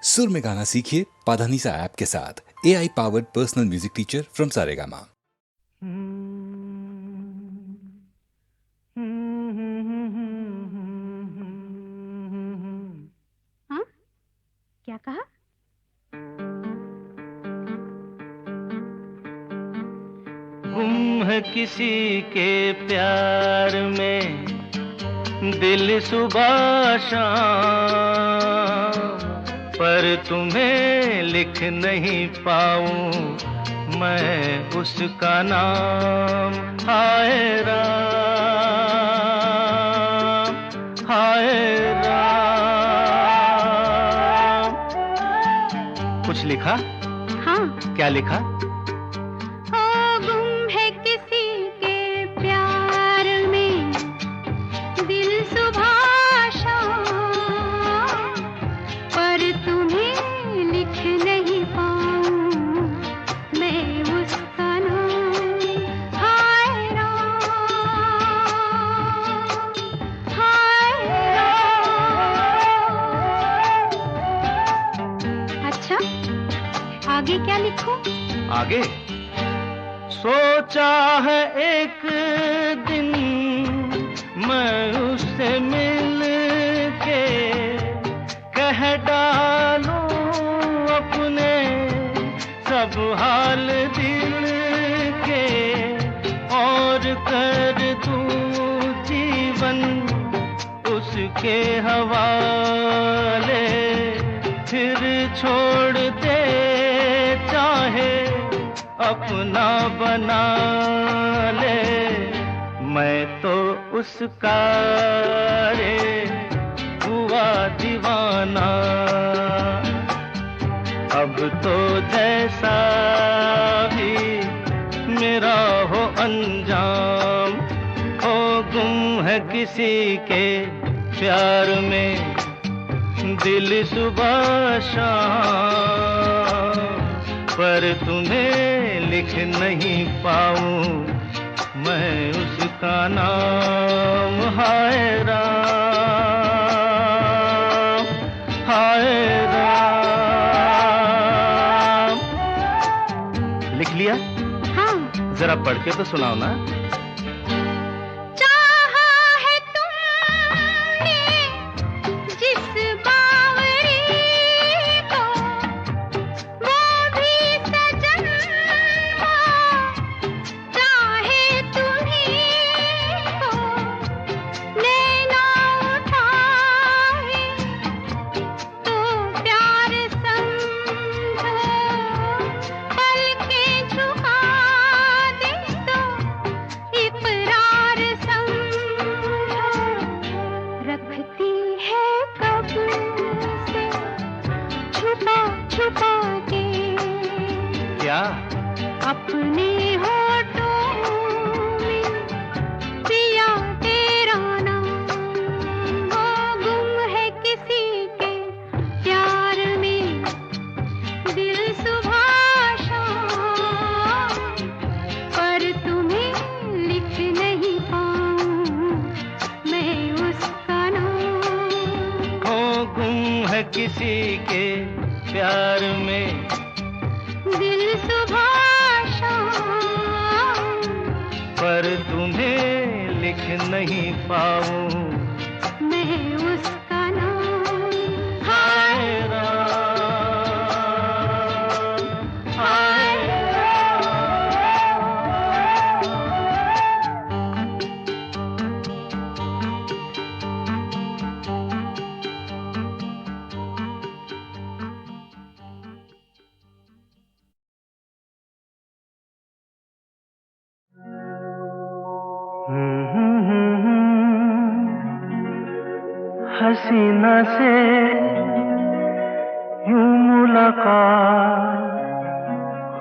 सुर में गाना सीखिए पाधानीसा ऐप के साथ। AI powered personal music teacher from Saregama. हाँ? क्या कहा? गुम है किसी के प्यार में दिल सुबह शाम, पर तुम्हें लिख नहीं पाऊं मैं उसका नाम। हाय राम, हाय राम। कुछ लिखा? हाँ। क्या लिखा? गुम है किसी के प्यार में दिल सुबह शाम, पर तुम्हें लिख नहीं पाऊं मैं उसका नाम। हाय राम, हाय राम। अच्छा, आगे क्या लिखूं? आगे सोचा है एक दिन मैं उससे मिल के कह डालूं अपने सब हाल दिल के, और कर दूं जीवन उसके हवाले, फिर छोड़ दे चाहे अपना बना ले। मैं तो उसका रे हुआ दीवाना, अब तो जैसा भी मेरा हो अंजाम। हो गुम है किसी के प्यार में दिल सुबह शाम, पर तुम्हें लिख नहीं पाऊं मैं उसका नाम। हाय राम, हाय राम। लिख लिया? हाँ। जरा पढ़ के तो सुनाओ ना। अपने होठों में पिया तेरा नाम। वो गुम है किसी के प्यार में दिल सुबह शाम, पर तुम्हें लिख नहीं पाऊं मैं उसका नाम। वो गुम है किसी के प्यार में दिल सुबह शाम, पर तुम्हें लिख नहीं पाऊं मैं उसका नाम। हाय राम, हाय हसीना से यूं मुलाकात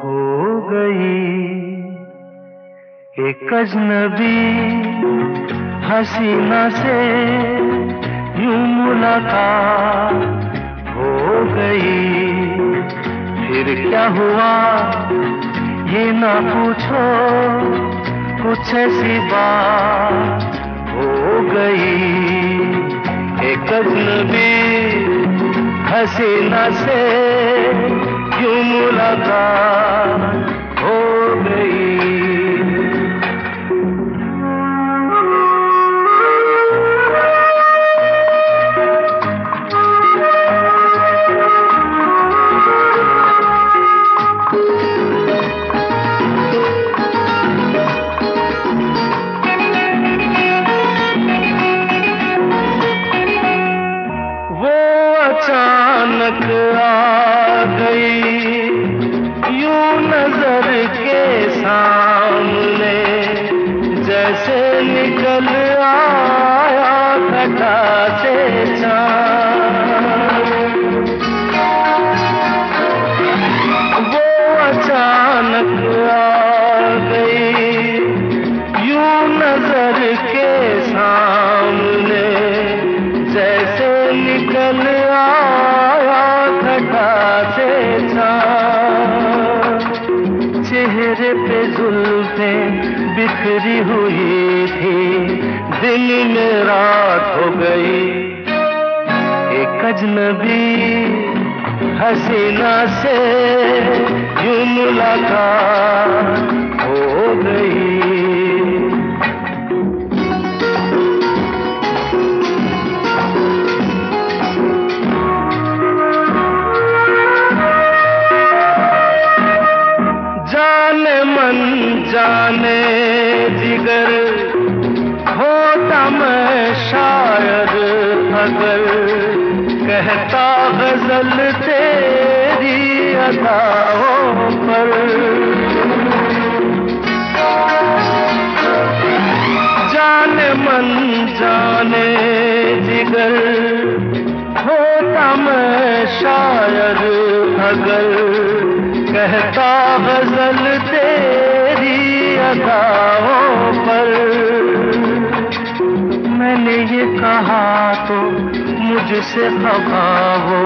हो गई, एक अजनबी हसीना से यूं मुलाकात हो गई। फिर क्या हुआ ये ना पूछो, कुछ ऐसी बात हो गई। एक अजनबी हसीना से यूं मुलाकात हो गई। अचानक आ गई यूं नजर के सामने, जैसे निकल आया घटा से चाँद। वो अचानक आ गई यूं नजर के सामने, जैसे निकल आया घटा से चाँद। चेहरे पे जुल्फें बिखरी हुई थी, दिन में रात हो गई। एक अजनबी हसीना से यूं मुलाकात हो गई। जाने जिगर होता मैं शायर अगर, कहता गजल तेरी अदाओं पर। जाने मन जाने जिगर होता मैं शायर अगर, कहता गजल तेरी अदाओं पर। मैंने ये कहा तो मुझसे खफा वो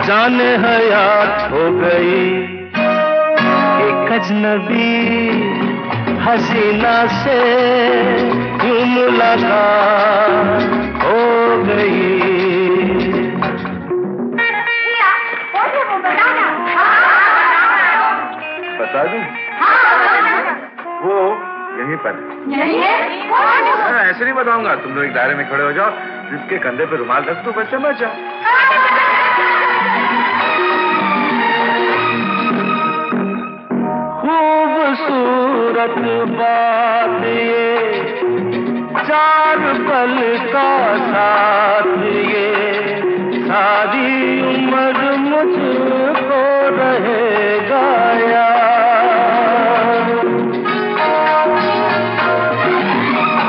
जाने हयात हो गई। एक अजनबी हसीना से यूं मुलाकात हो गई। बता दूं? वो यहीं पर यही है? ऐसे नहीं बताऊंगा, तुम लोग एक दायरे में खड़े हो जाओ, जिसके कंधे पे रुमाल रख दो, बस समझ जाओ। खूबसूरत बात ये, चार पल का साथ ये, सारी उम्र मुझको रहेगा याद।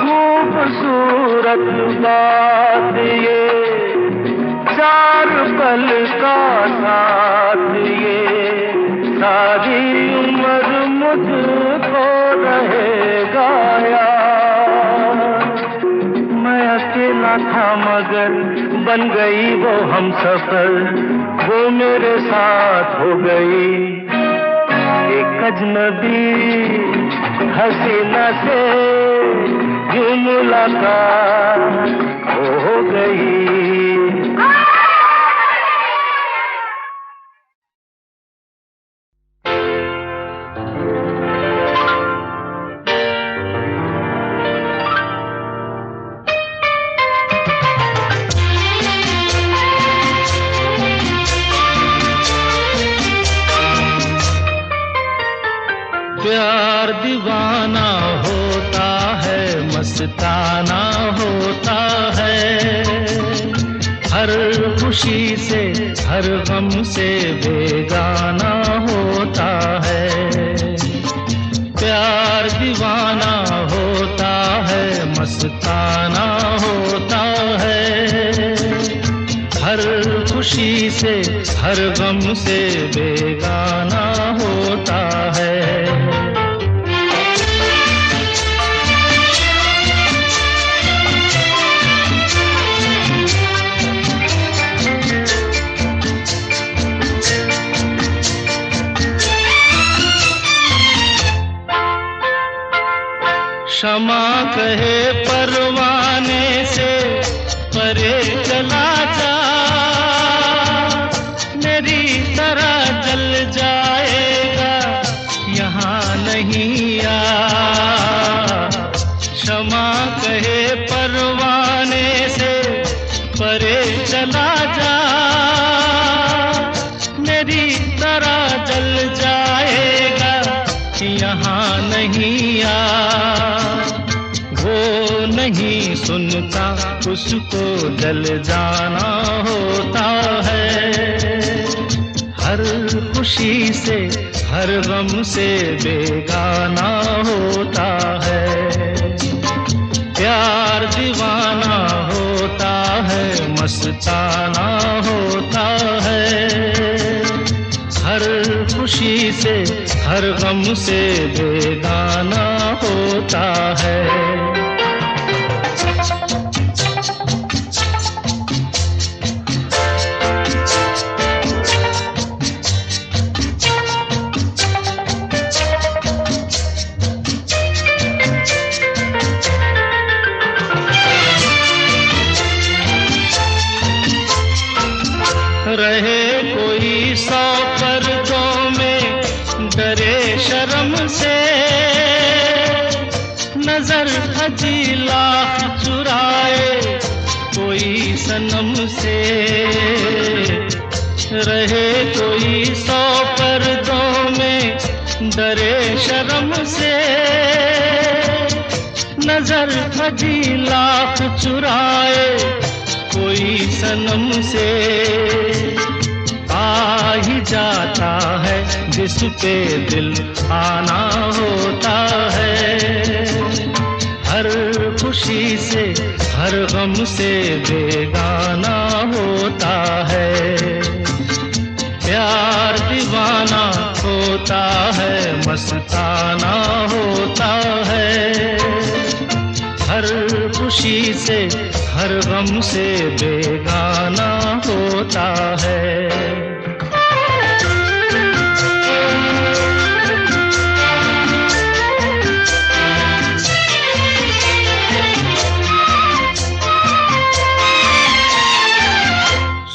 खूबसूरत बात ये, चार पल का साथ ये, सारी उम्र मुझको रहेगा याद। मैं अकेला था मगर बन गई वो हमसफर, वो मेरे साथ हो गई। एक अजनबी हसीना से यूं मुलाकात हो गई। प्यार दीवाना होता है, मस्ताना होता है, हर खुशी से हर गम से बेगाना होता है। प्यार दीवाना होता है, मस्ताना होता है, हर खुशी से हर गम से बेगाना होता है। क्षमा कहे परवाने से परे चला जा, मेरी तरह जल जाएगा यहाँ नहीं आ। क्षमा कहे परवाने से परे चला जा, मेरी तरह जल जाएगा यहाँ नहीं आ। वो नहीं सुनता उसको जल जाना होता है। हर खुशी से हर गम से बेगाना होता है। प्यार दीवाना होता है, मस्ताना होता है। हर खुशी से हर गम से बेगाना होता है। रहे कोई 100 पर्दों में, डरे शर्म से, नजर हजी लाख चुराए कोई सनम से। रहे कोई 100 पर्दों में, डरे शर्म से, नजर हजी लाख चुराए कोई सनम से। आ ही जाता है जिस पे दिल आना होता है। हर खुशी से हर गम से बेगाना होता है। प्यार दीवाना होता है, मस्ताना होता है। हर खुशी से हर गम से बेगाना होता है।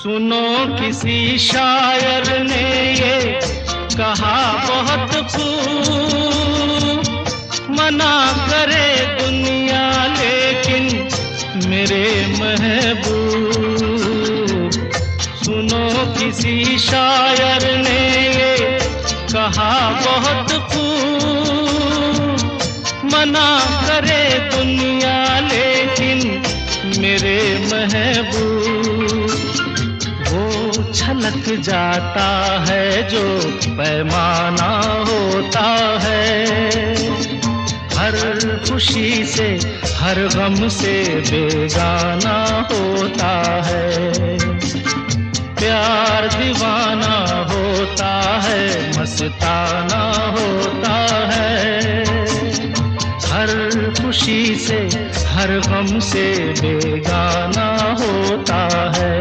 सुनो किसी शायर ने ये कहा बहुत खूब, मना करे दुनिया लेकिन मेरे महबूब। सुनो किसी शायर ने ये कहा बहुत खूब, मना करे दुनिया लेकिन मेरे महबूब। वो छलक जाता है जो पैमाना होता है। हर खुशी से हर गम से बेगाना होता है। प्यार दीवाना होता है, मस्ताना होता है। हर खुशी से हर गम से बेगाना होता है।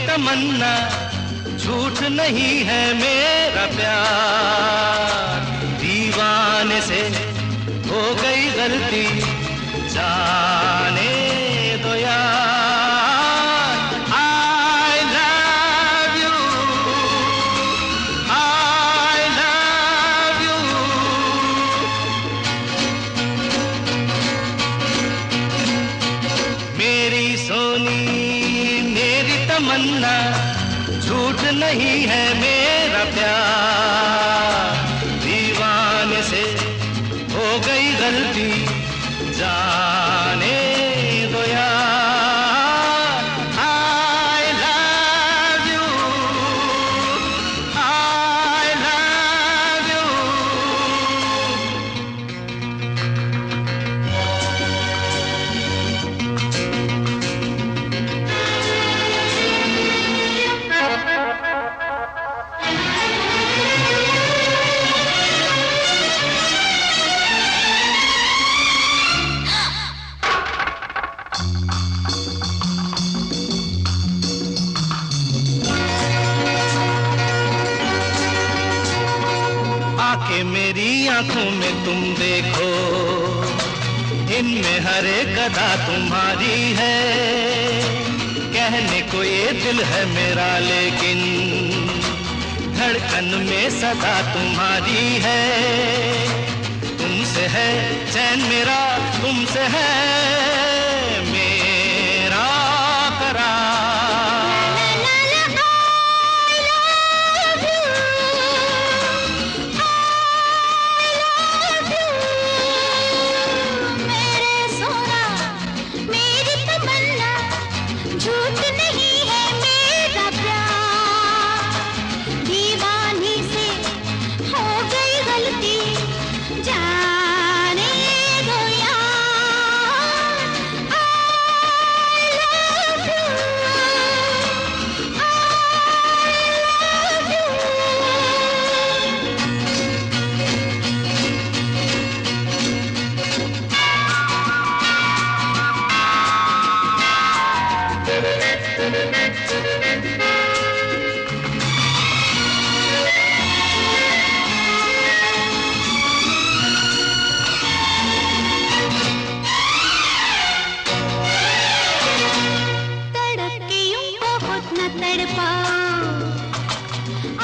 तमन्ना झूठ नहीं है मेरा प्यार। दीवाने से हो गई गलती जाने दो यार। I love you, I love you। मेरी सोनी मेरी तमन्ना झूठ नहीं है मेरा प्यार। दीवाने से हो गई गलती जाने दो यार। I love you, I love you। आके मेरी आंखों में तुम देखो, इनमें हर एक अदा तुम्हारी है। कहने को ये दिल है मेरा लेकिन धड़कन में सदा तुम्हारी है। तुमसे है चैन मेरा, तुमसे है मेरा करार।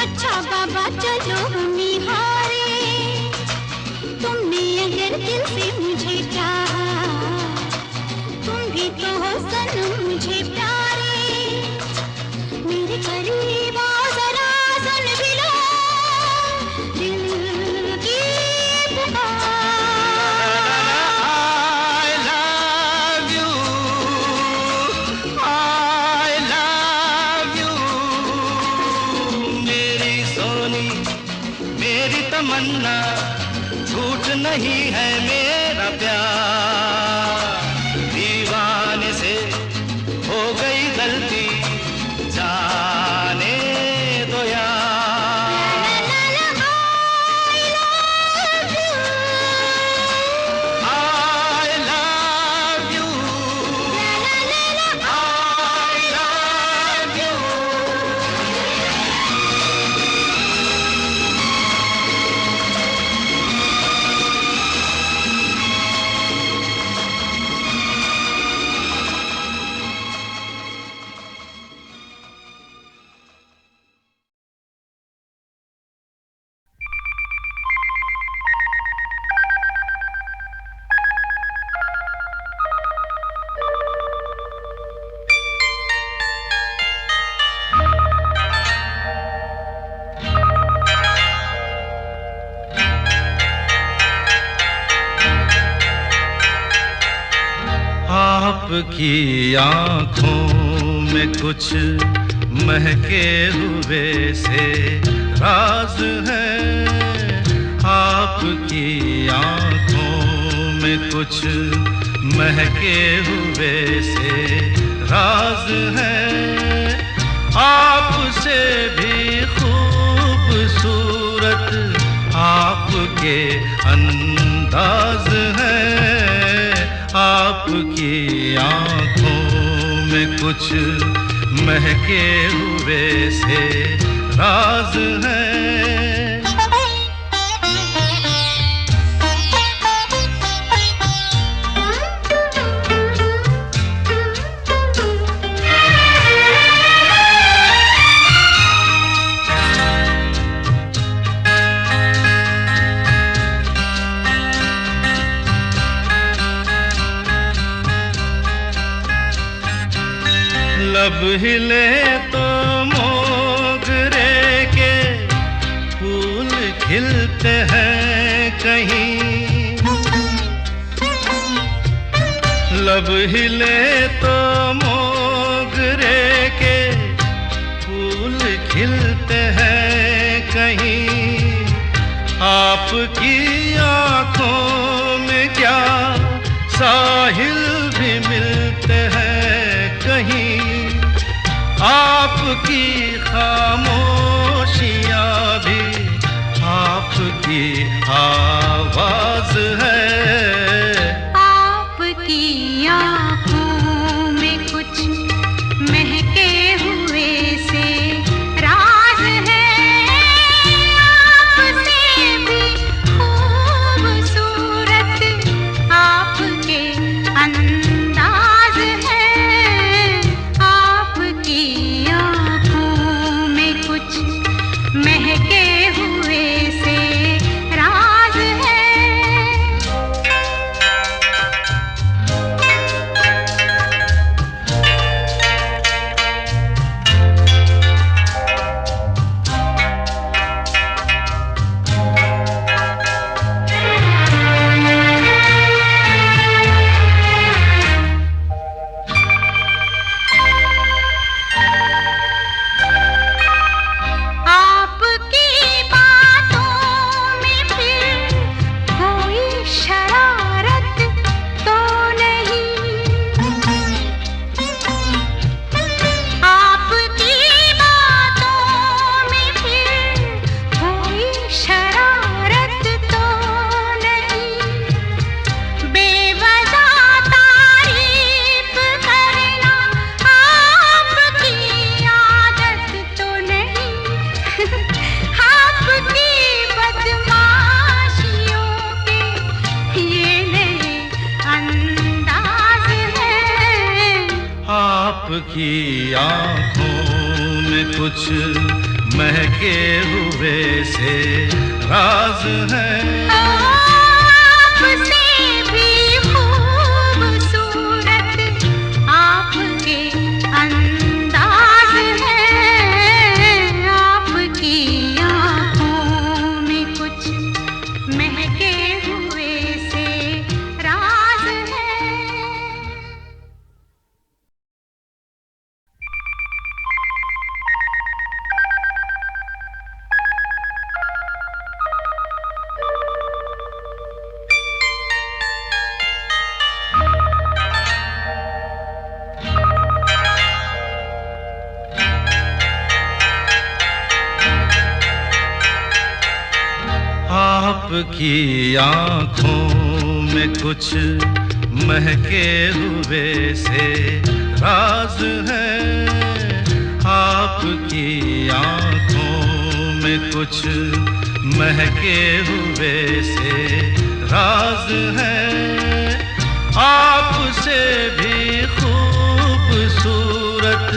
अच्छा बाबा चलो हम निहारे, तुमने अगर दिल से मुझे चाहा, तुम भी तो हो सनम मुझे प्यारे। मेरे करीब आओ जरा सुन भी लो दिल की पुकार। तमन्ना झूठ नहीं है मेरा प्यार, दीवाने से हो गई गलती जाने दो यार। I love you, I love you। आपकी आँखों में कुछ महके हुए से राज है, आपकी आँखों में कुछ महके हुए से राज है। आपसे भी खूबसूरत आपके अंदाज है, आपकी आँखों में कुछ महके हुए से राज है। लब हिले तो मोगरे के फूल खिलते हैं कहीं, लब हिले तो मोगरे के फूल खिलते हैं कहीं। आपकी आँखों में क्या साहिल भी मिलते हैं कहीं। आपकी खामोशियाँ भी आपकी आवाज है। आपकी आँखों में कुछ महके हुए से राज है, आपसे भी आपकी आँखों में कुछ महके हुए से राज है। आपसे भी खूबसूरत आपके अंदाज है। आपकी आँखों में कुछ महके हुए से राज है। आपकी आँखों में कुछ महके हुए से राज है। आपकी आँखों में कुछ महके हुए से राज है। आपसे भी खूबसूरत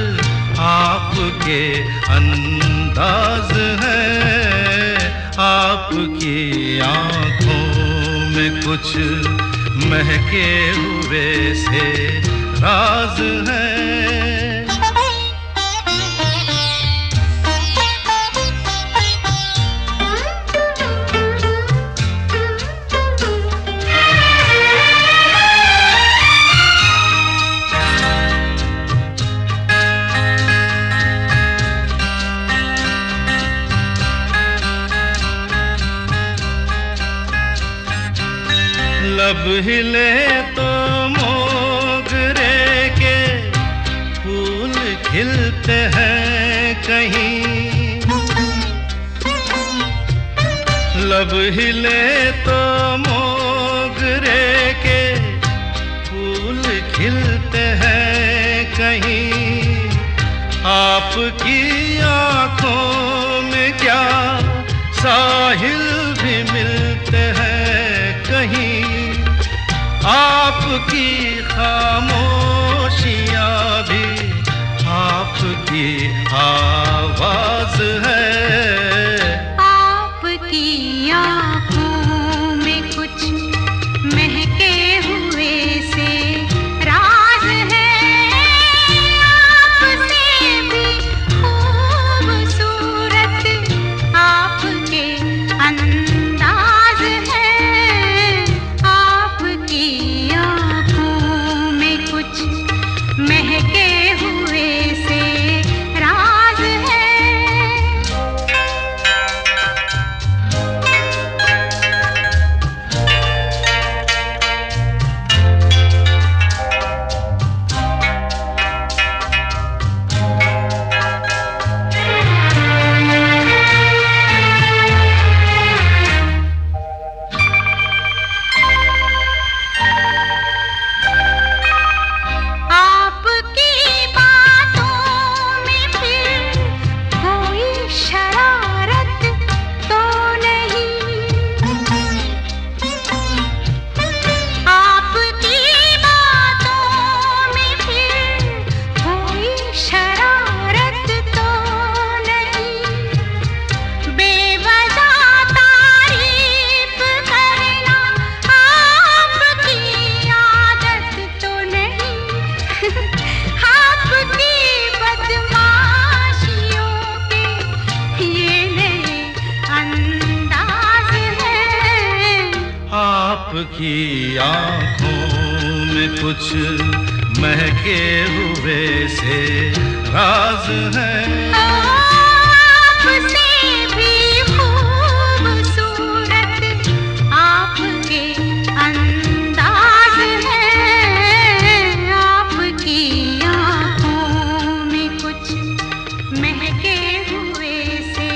आपके अंदाज है। आपकी आँखों में कुछ महके हुए से राज है। लब हिले तो मोगरे के फूल खिलते हैं कहीं। लब हिले तो मोगरे के फूल खिलते हैं कहीं। आपकी आँखों में क्या साहिल भी मिलते हैं कहीं। आपकी खामोशियाँ भी आपकी आवाज है। आपकी आँखों में कुछ महके हुए से राज है। आपसे भी खूबसूरत आपके अंदाज है। आपकी आँखों में कुछ महके हुए से राज है। आपकी बातों में फिर कोई शरारत तो नहीं। आपकी बातों में फिर कोई शरारत तो नहीं। बेवजह तारीफ करना आपकी आदत तो नहीं। आपकी बदमाशियों के ये नए अंदाज हैं। आपकी आँखों में कुछ महके हुए से राज है। आपसे भी खूबसूरत आपके अंदाज है। आपकी आँखों में कुछ महके हुए से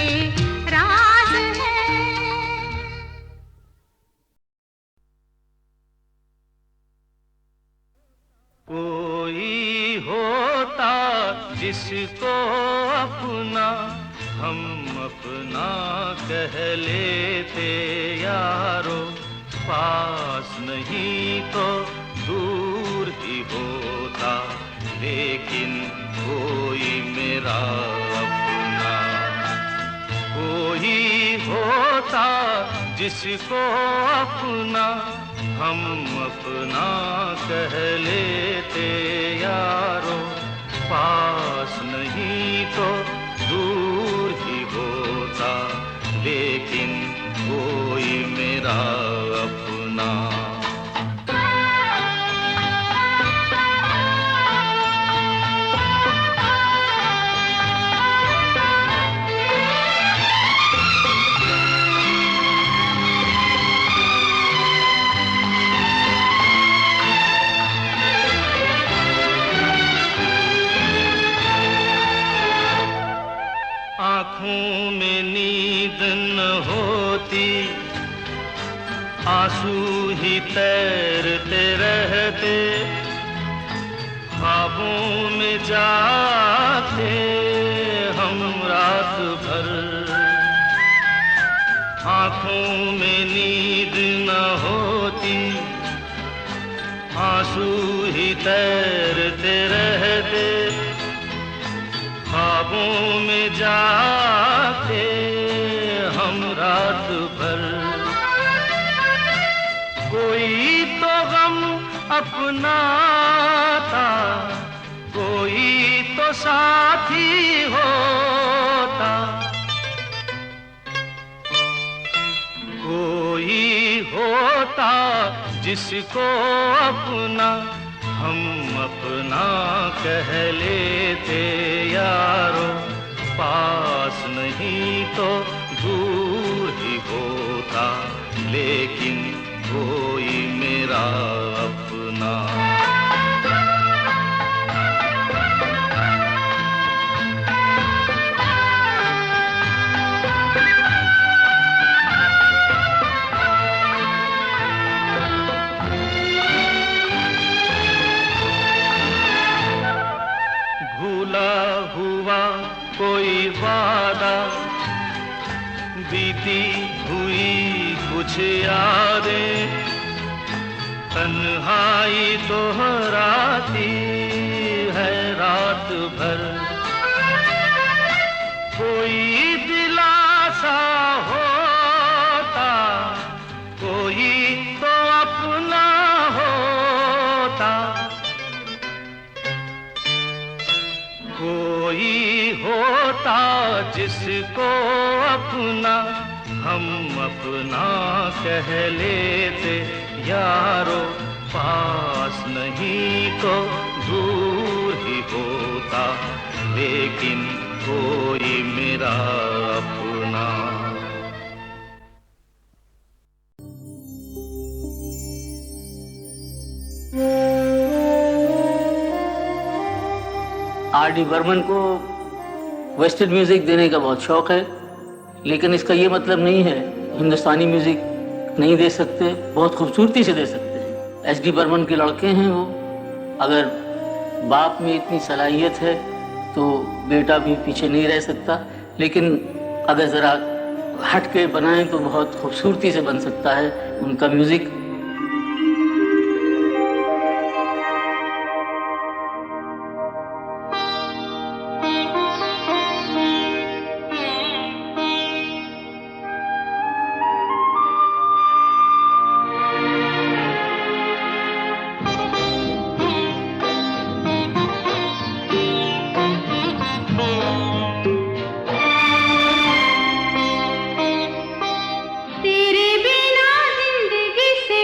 राज है। कोई होता जिसको अपना हम अपना कह लेते यारो। पास नहीं तो दूर ही होता लेकिन कोई मेरा अपना कोई होता जिसको अपना हम अपना कह लेते यारो, पास नहीं तो दूर ही होता, लेकिन कोई मेरा अपना। आँखों में नींद न होती, आंसू ही तैरते रहते, ख्वाबों में जाते हम रात भर। आँखों में नींद न होती, आंसू ही तैरते रहते, ख्वाबों में जाते हम रात भर। कोई तो गम अपना था, कोई तो साथी होता, कोई होता जिसको अपना हम अपना कह लेते यारो, पास नहीं तो दूर ही होता, लेकिन कोई मेरा अपना। भूला हुआ कोई वादा, बीती हुई कुछ यादें, तन्हाई दोहराती है रात भर। कोई दिलासा होता, कोई तो अपना होता, कोई होता जिसको अपना हम अपना कह लेते यारो, पास नहीं तो दूर ही होता, लेकिन कोई मेरा अपना। R.D. बर्मन को वेस्टर्न म्यूजिक देने का बहुत शौक है, लेकिन इसका ये मतलब नहीं है हिंदुस्तानी म्यूजिक नहीं दे सकते, बहुत खूबसूरती से दे सकते हैं। S.D. बर्मन के लड़के हैं वो, अगर बाप में इतनी सलाहियत है तो बेटा भी पीछे नहीं रह सकता, लेकिन अगर ज़रा हट के बनाएं तो बहुत खूबसूरती से बन सकता है उनका म्यूज़िक। तेरे बिना जिंदगी से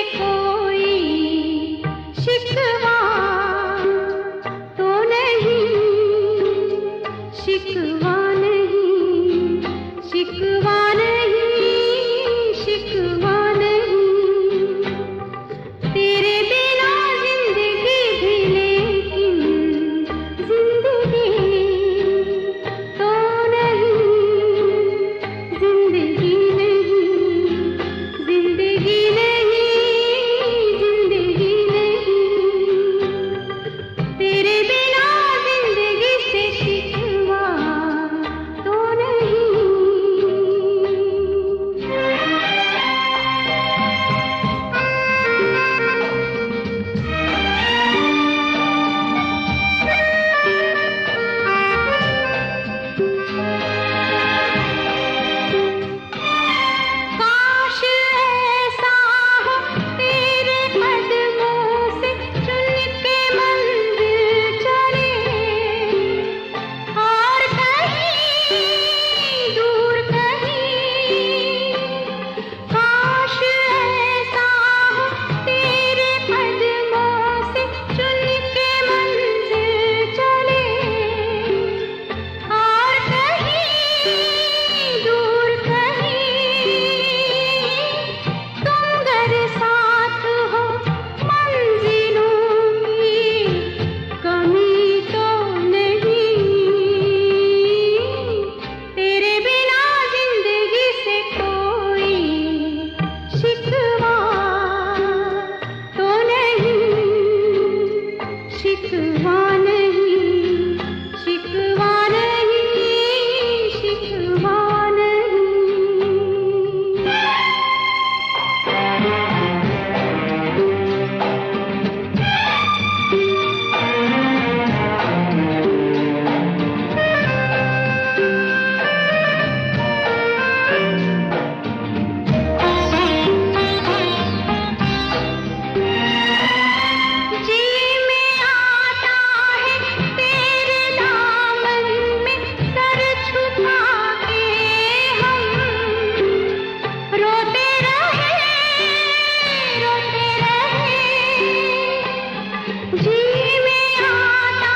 दूर कहीं तुम घर साथ हो मंजिलों की कमी तो नहीं। तेरे बिना जिंदगी से कोई शिकवा तो नहीं, शिकवा नहीं, शिकवा नहीं, शिकवा नहीं। जी में आता है तेरे दामन में सर छुपा के हम रोते रहे, रोते रहे। जी में आता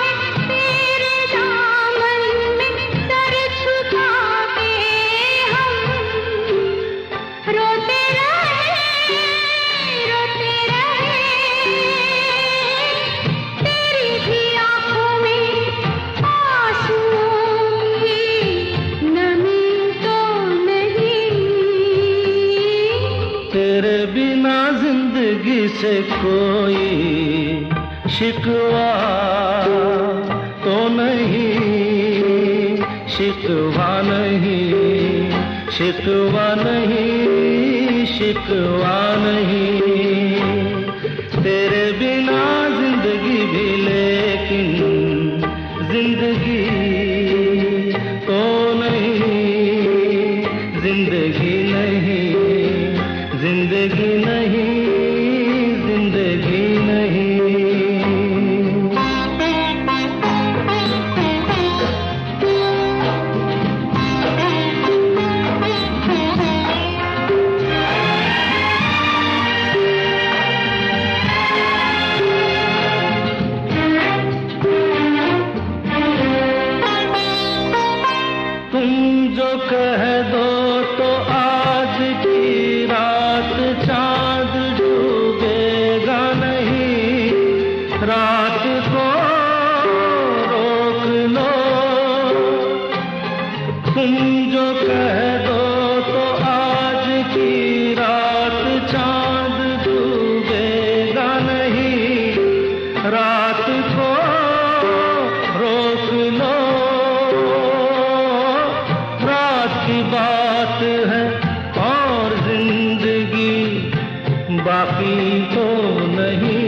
है तेरे दामन में सर छुपा के हम रोते रहे, रोते रहे। तेरी भी आँखों में आंसुओं की नमी तो नहीं। तेरे बिना जिंदगी से कोई शिकवा तो नहीं, शिकवा नहीं, शिकवा नहीं, शिकवा नहीं। तेरे बिना जिंदगी भी लेकिन जिंदगी तो नहीं, जिंदगी नहीं, जिंदगी नहीं, जिंदगी नहीं। तुम जो कह दो तो आज की रात चांद डूबेगा नहीं। रात को रोक लो, तुम जो कह दो तो आज की रात चांद डूबेगा नहीं। रात को रोक लो, रात की बात है और जिंदगी बाकी तो नहीं।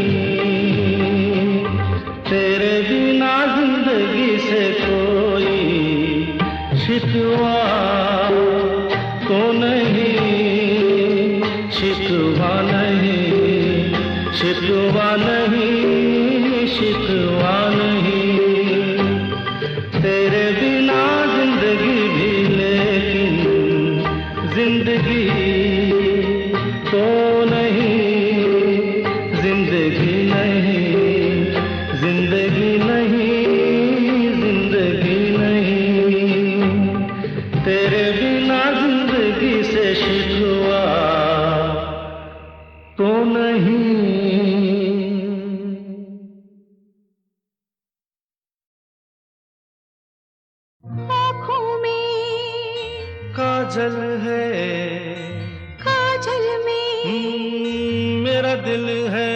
तेरे बिना जिंदगी से कोई शिकवा तो नहीं, शिकवा नहीं, शिकवा नहीं, शिकवा नहीं। तेरे बिना जिंदगी भी लेकिन जिंदगी तो नहीं, जिंदगी नहीं, जिंदगी नहीं, जिंदगी नहीं। तेरे बिना जिंदगी से शिकवा तो नहीं। आँखों में काजल है, काजल में मेरा दिल है।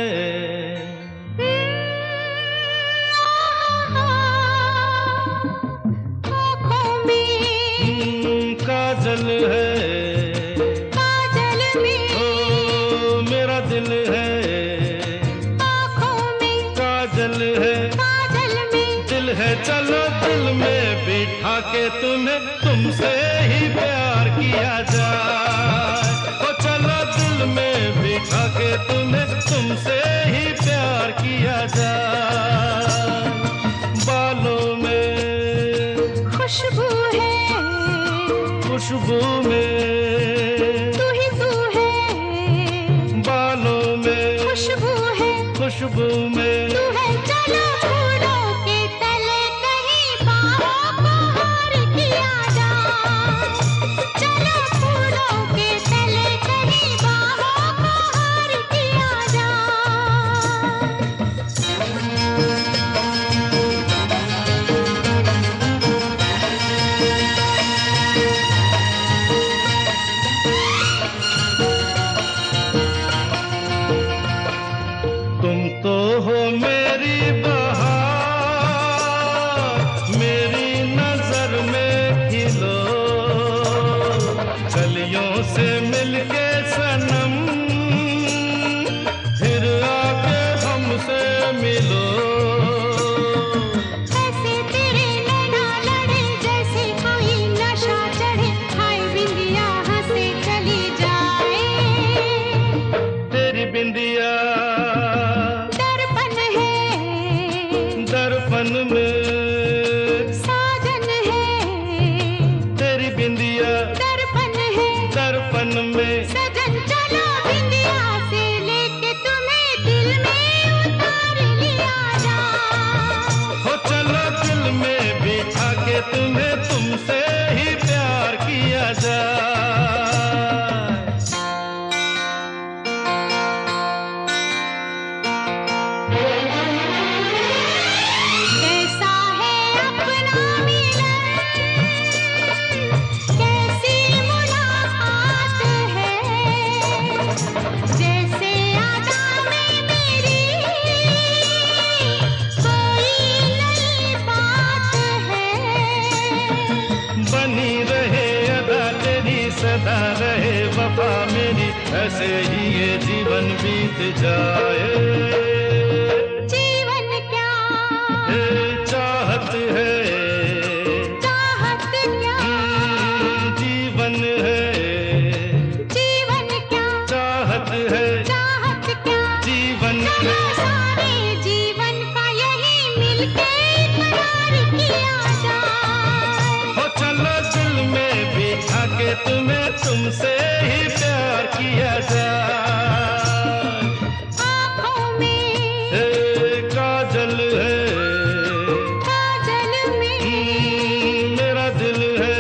आँखों में काजल है, काजल में ओ मेरा दिल है। आँखों में काजल है, काजल में दिल है, चलो दिल में बिठा के तुम्हें तुमसे ही प्यार किया जाए। ओ चलो दिल में बिठा के तुम्हें तुमसे ही प्यार किया जाए। बालों में खुशबू है, खुशबू में तू ही तू है। बालों में खुशबू है, खुशबू में तू है। चलो फूलों के तले कहीं बाहों को हार किया जाए। मिलके सनम फिर आके हमसे मिलो। ऐसे तेरे नैना लड़े जैसे कोई नशा चढ़े, हाय बिंदिया हंसे चली जाए। तेरी बिंदिया दर्पण है, दर्पण में साजन है। तेरी बिंदिया दर्पण है, दर्पण में सजन चलो बिंदिया से लेके तुम्हें दिल में उतार लिया जाए। हो चलो दिल में बिठा के तुम्हें तुमसे ही प्यार किया जाए। कैसा है अपना मिलन, कैसी मुलाकात है, जैसे आदा में मेरी कोई नई बात है। बनी रहे अदा तेरी सदा रहे वफा मेरी, ऐसे ही ये जीवन बीत जाए। जीवन क्या, ये चाहत है, चाहत क्या, जीवन है, जीवन क्या, चाहत है, चाहत क्या। जीवन चलो है। सारे जीवन का यही मिलके इकरार किया जाए। हो चलो दिल में बिठा के तुम्हें तुमसे ही प्यार किया जाए। आँखों में हे काजल है, काजल में, मेरा दिल है,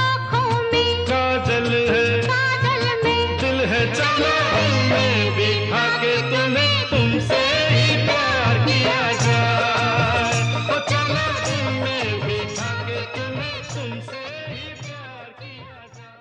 आँखों में काजल है, काजल में, दिल है। चलो दिल में बिठा के तुम्हें तुमसे ही प्यार किया जाए। हो चलो दिल में बिठा के तुम्हें तुमसे ही प्यार किया जाए।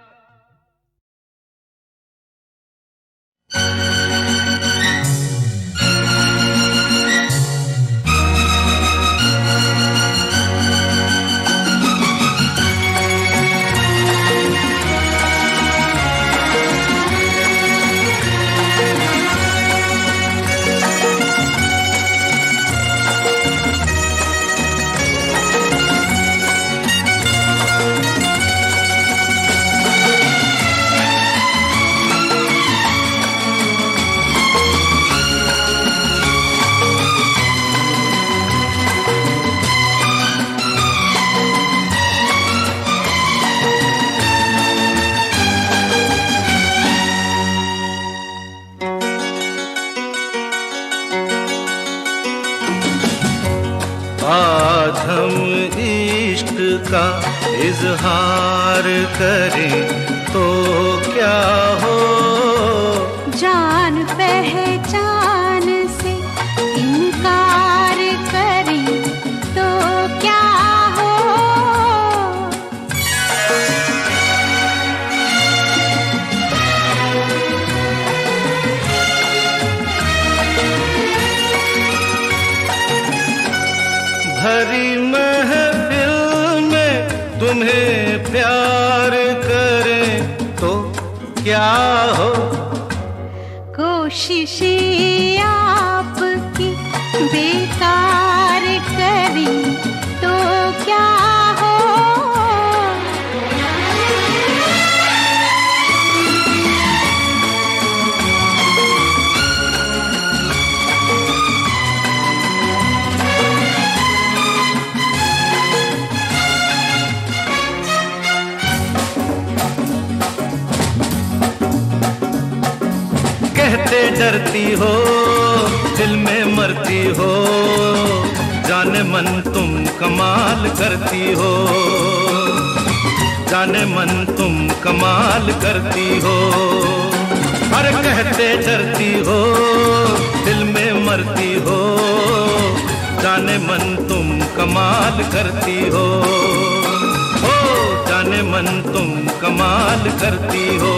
आज हम इश्क का इजहार करें तो क्या हो। जान पहचान से इनकार करें तो क्या हो। भरी महफिल में तुम्हें प्यार करें तो क्या हो। कोशिशें आपकी बेकार करें तो क्या हो। कहते डरती हो दिल में मरती हो, जाने मन तुम कमाल करती हो। जाने मन तुम कमाल करती हो। अरे कहते डरती हो दिल में मरती हो, जाने मन तुम कमाल करती हो। ओ जाने मन तुम कमाल करती हो।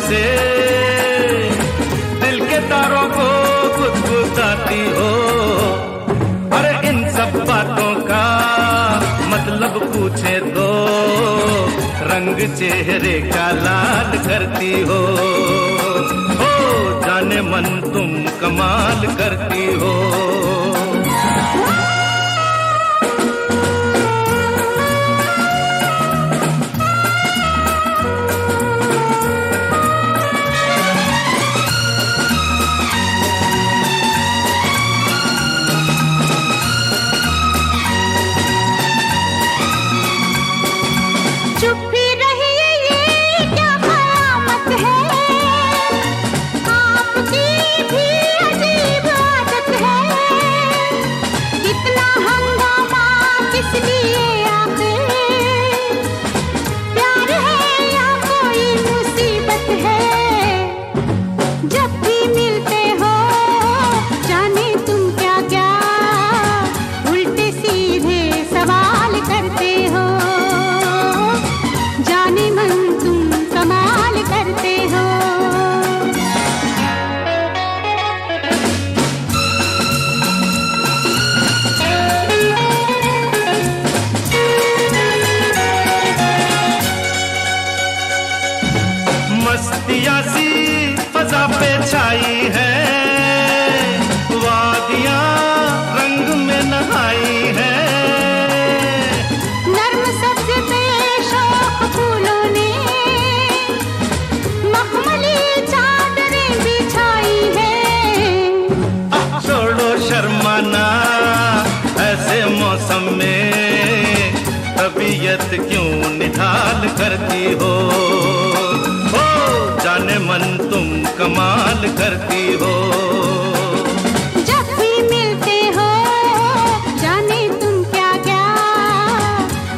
से दिल के तारों को गुदगुदाती हो। अरे इन सब बातों का मतलब पूछे तो रंग चेहरे का लाल करती हो। जाने मन तुम कमाल करती हो। मस्तियाँ सी फजा पे छाई है, वादियाँ रंग में नहाई है। नर्म सब्ज पे शौक फूलों ने मखमली चादरें बिछाई है। छोड़ो शर्माना ऐसे मौसम में, तबीयत क्यों निढाल करती हो। जाने मन तुम कमाल करती हो। जब भी मिलते हो जाने तुम क्या क्या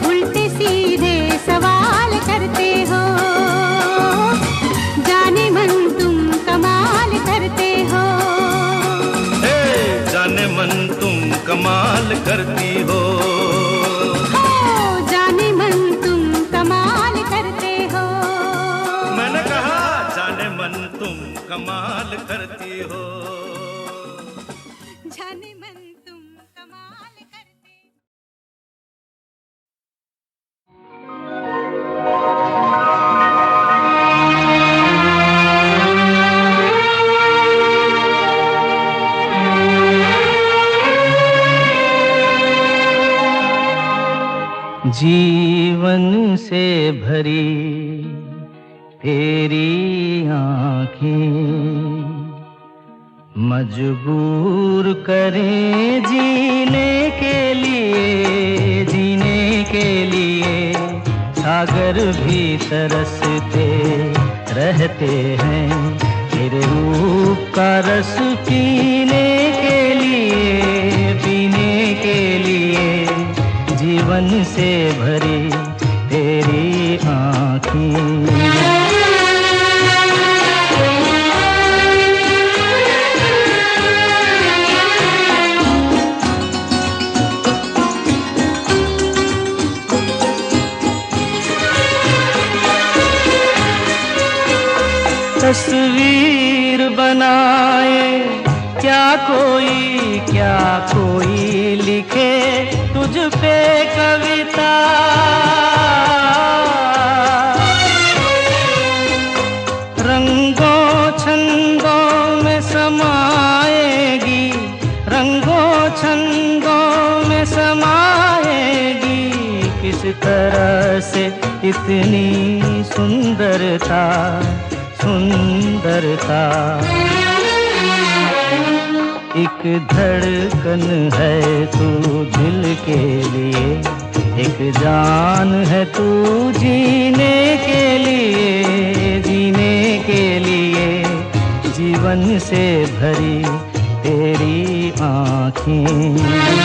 उल्टे सीधे सवाल करते हो। जाने मन तुम कमाल करते हो। जाने मन तुम कमाल करती हो। जाने मन तुम कमाल करते हो। मैंने कहा जाने मन तुम कमाल करती हो। जाने मन तुम कमाल करते हो। जीवन से भरी तेरी आँखें मजबूर करें जीने के लिए, जीने के लिए। सागर भी तरसते रहते हैं तेरे रूप का रस पीने के लिए, पीने के लिए। जीवन से भरी तेरी आँखें। तस्वीर बनाए क्या कोई लिखे तुझ पे कविता। रंगों छंदों में समाएगी, रंगों छंदों में समाएगी। किस तरह से इतनी सुंदरता, सुंदरता। एक धड़कन है तू दिल के लिए, एक जान है तू जीने के लिए, जीने के लिए। जीवन से भरी तेरी आँखें।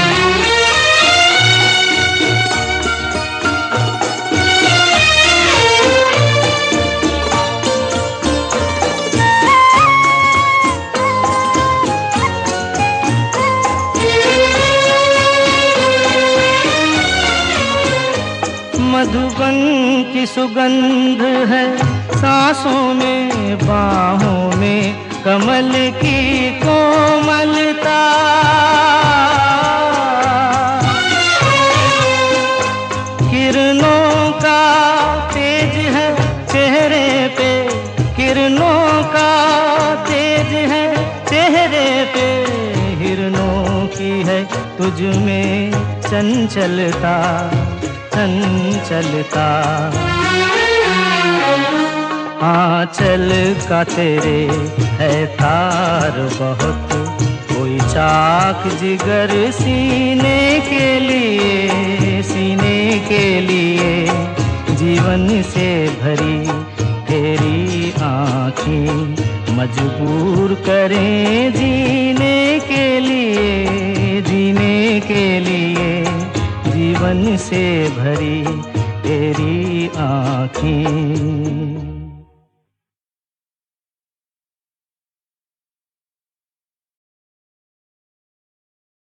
मधुबन की सुगंध है सांसों में, बाहों में कमल की कोमलता। किरणों का तेज है चेहरे पे, किरणों का तेज है चेहरे पे, हिरणों की है तुझ में चंचलता, चंचलता। आंचल का तेरे है तार बहुत, कोई चाक जिगर सीने के लिए, सीने के लिए। जीवन से भरी तेरी आँखें मजबूर करें जीने के लिए, जीने के लिए। जीवन से भरी तेरी आँखें।